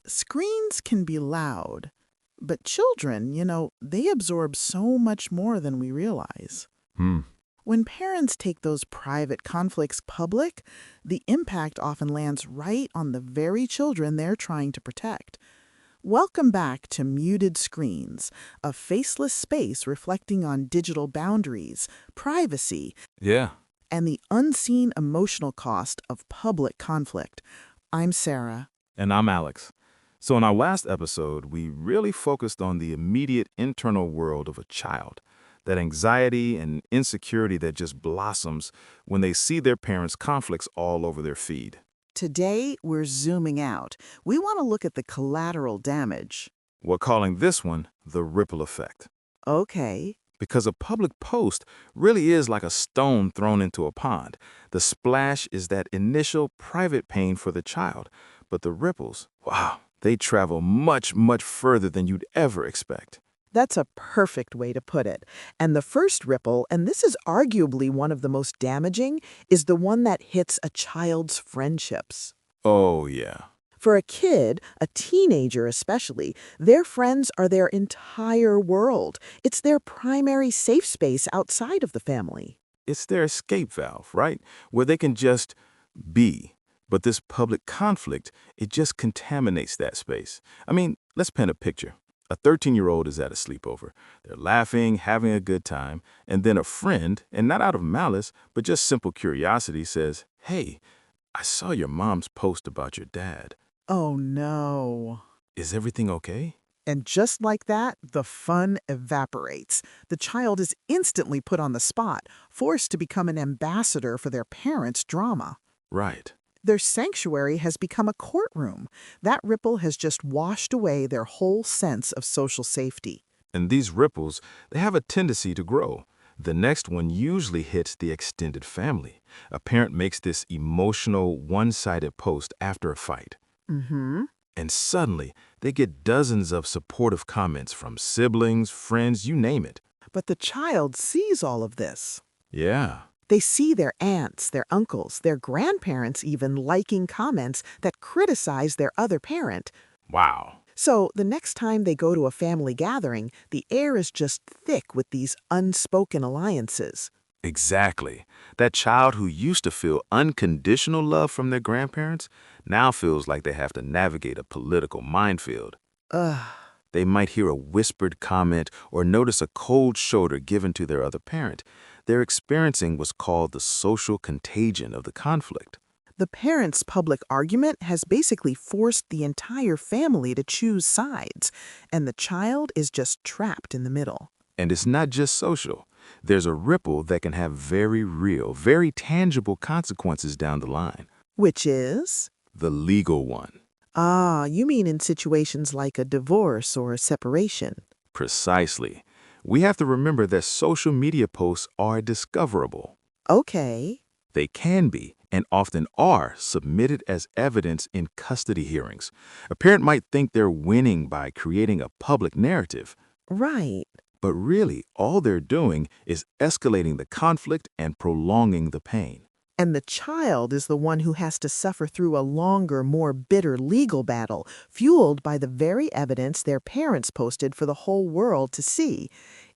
Screens can be loud, but children, they absorb so much more than we realize. Hmm. When parents take those private conflicts public, the impact often lands right on the very children they're trying to protect. Welcome back to Muted Screens, a faceless space reflecting on digital boundaries, privacy, Yeah. and the unseen emotional cost of public conflict. I'm Sarah. And I'm Alex. So in our last episode, we really focused on the immediate internal world of a child, that anxiety and insecurity that just blossoms when they see their parents' conflicts all over their feed. Today, we're zooming out. We want to look at the collateral damage. We're calling this one the ripple effect. Okay. Because a public post really is like a stone thrown into a pond. The splash is that initial private pain for the child, but the ripples, wow, they travel much, much further than you'd ever expect. That's a perfect way to put it. And the first ripple, and this is arguably one of the most damaging, is the one that hits a child's friendships. Oh, yeah. For a kid, a teenager especially, their friends are their entire world. It's their primary safe space outside of the family. It's their escape valve, right? Where they can just be. But this public conflict, it just contaminates that space. I mean, let's paint a picture. A 13-year-old is at a sleepover. They're laughing, having a good time, and then a friend, and not out of malice, but just simple curiosity, says, "Hey, I saw your mom's post about your dad. Oh no. Is everything okay?" And just like that, the fun evaporates. The child is instantly put on the spot, forced to become an ambassador for their parents' drama. Right. Their sanctuary has become a courtroom. That ripple has just washed away their whole sense of social safety. And these ripples, they have a tendency to grow. The next one usually hits the extended family. A parent makes this emotional, one-sided post after a fight. Mm-hmm. And suddenly, they get dozens of supportive comments from siblings, friends, you name it. But the child sees all of this. Yeah. They see their aunts, their uncles, their grandparents even liking comments that criticize their other parent. Wow. So the next time they go to a family gathering, the air is just thick with these unspoken alliances. Exactly. That child who used to feel unconditional love from their grandparents now feels like they have to navigate a political minefield. Ugh. They might hear a whispered comment or notice a cold shoulder given to their other parent. They're experiencing what's called the social contagion of the conflict. The parents' public argument has basically forced the entire family to choose sides, and the child is just trapped in the middle. And it's not just social. There's a ripple that can have very real, very tangible consequences down the line. Which is? The legal one. Ah, you mean in situations like a divorce or a separation. Precisely. We have to remember that social media posts are discoverable. Okay. They can be, and often are, submitted as evidence in custody hearings. A parent might think they're winning by creating a public narrative. Right. But really, all they're doing is escalating the conflict and prolonging the pain. And the child is the one who has to suffer through a longer, more bitter legal battle, fueled by the very evidence their parents posted for the whole world to see.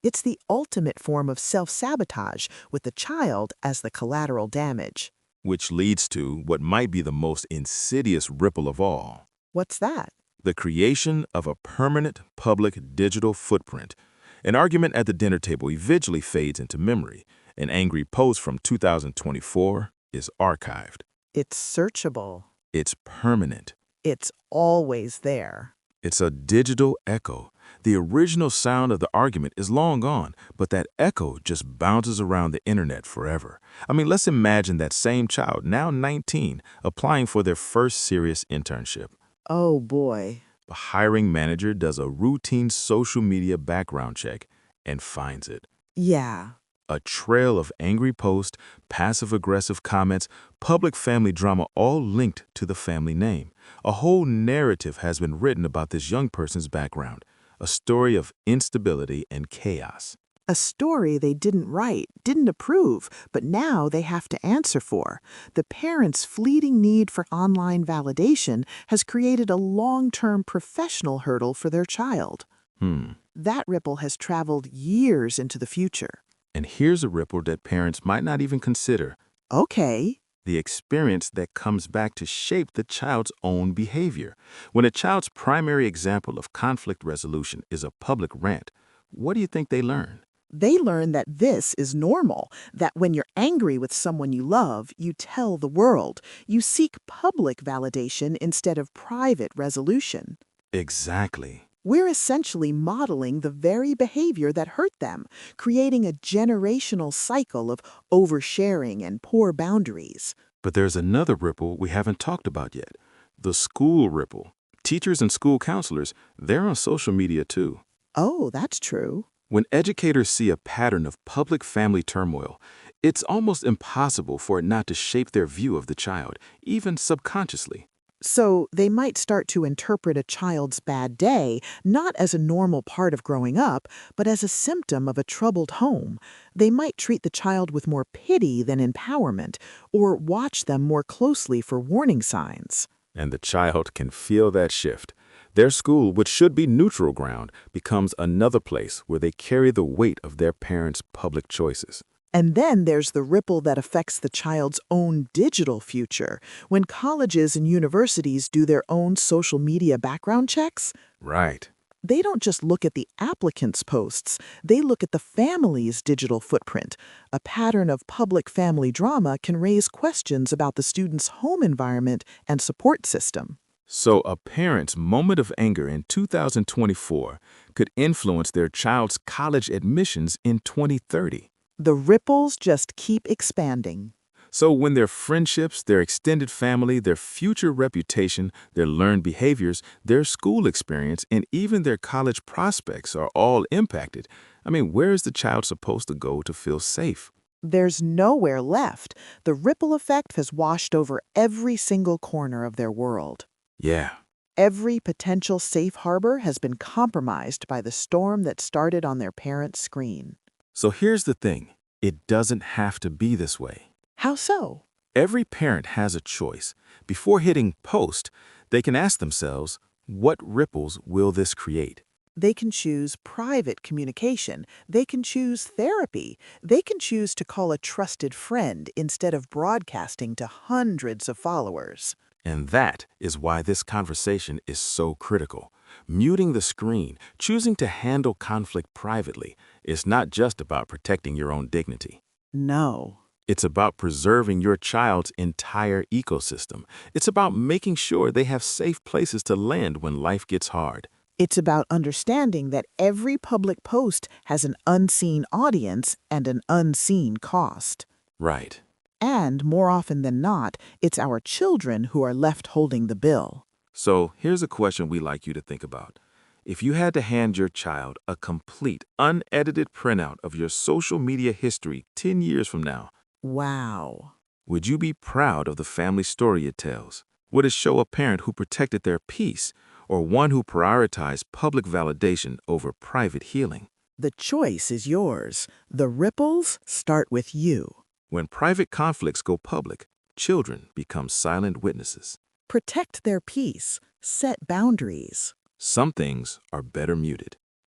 It's the ultimate form of self-sabotage, with the child as the collateral damage. Which leads to what might be the most insidious ripple of all. What's that? The creation of a permanent public digital footprint. An argument at the dinner table eventually fades into memory. An angry post from 2024 is archived. It's searchable. It's permanent. It's always there. It's a digital echo. The original sound of the argument is long gone, but that echo just bounces around the internet forever. I mean, let's imagine that same child, now 19, applying for their first serious internship. Oh boy. The hiring manager does a routine social media background check and finds it. Yeah. A trail of angry posts, passive-aggressive comments, public family drama all linked to the family name. A whole narrative has been written about this young person's background, a story of instability and chaos. A story they didn't write, didn't approve, but now they have to answer for. The parents' fleeting need for online validation has created a long-term professional hurdle for their child. Hmm. That ripple has traveled years into the future. And here's a ripple that parents might not even consider. Okay. The experience that comes back to shape the child's own behavior. When a child's primary example of conflict resolution is a public rant, what do you think they learn? They learn that this is normal, that when you're angry with someone you love, you tell the world. You seek public validation instead of private resolution. Exactly. We're essentially modeling the very behavior that hurt them, creating a generational cycle of oversharing and poor boundaries. But there's another ripple we haven't talked about yet. The school ripple. Teachers and school counselors, they're on social media too. Oh, that's true. When educators see a pattern of public family turmoil, it's almost impossible for it not to shape their view of the child, even subconsciously. So they might start to interpret a child's bad day not as a normal part of growing up, but as a symptom of a troubled home. They might treat the child with more pity than empowerment, or watch them more closely for warning signs. And the child can feel that shift. Their school, which should be neutral ground, becomes another place where they carry the weight of their parents' public choices. And then there's the ripple that affects the child's own digital future. When colleges and universities do their own social media background checks, Right. they don't just look at the applicant's posts, they look at the family's digital footprint. A pattern of public family drama can raise questions about the student's home environment and support system. So a parent's moment of anger in 2024 could influence their child's college admissions in 2030. The ripples just keep expanding. So when their friendships, their extended family, their future reputation, their learned behaviors, their school experience, and even their college prospects are all impacted, where is the child supposed to go to feel safe? There's nowhere left. The ripple effect has washed over every single corner of their world. Yeah. Every potential safe harbor has been compromised by the storm that started on their parents' screen. So here's the thing. It doesn't have to be this way. How so? Every parent has a choice. Before hitting post, they can ask themselves, what ripples will this create? They can choose private communication. They can choose therapy. They can choose to call a trusted friend instead of broadcasting to hundreds of followers. And that is why this conversation is so critical. Muting the screen, choosing to handle conflict privately, is not just about protecting your own dignity. No. It's about preserving your child's entire ecosystem. It's about making sure they have safe places to land when life gets hard. It's about understanding that every public post has an unseen audience and an unseen cost. Right. And more often than not, it's our children who are left holding the bill. So here's a question we'd like you to think about. If you had to hand your child a complete, unedited printout of your social media history 10 years from now, Wow. would you be proud of the family story it tells? Would it show a parent who protected their peace or one who prioritized public validation over private healing? The choice is yours. The ripples start with you. When private conflicts go public, children become silent witnesses. Protect their peace. Set boundaries. Some things are better muted.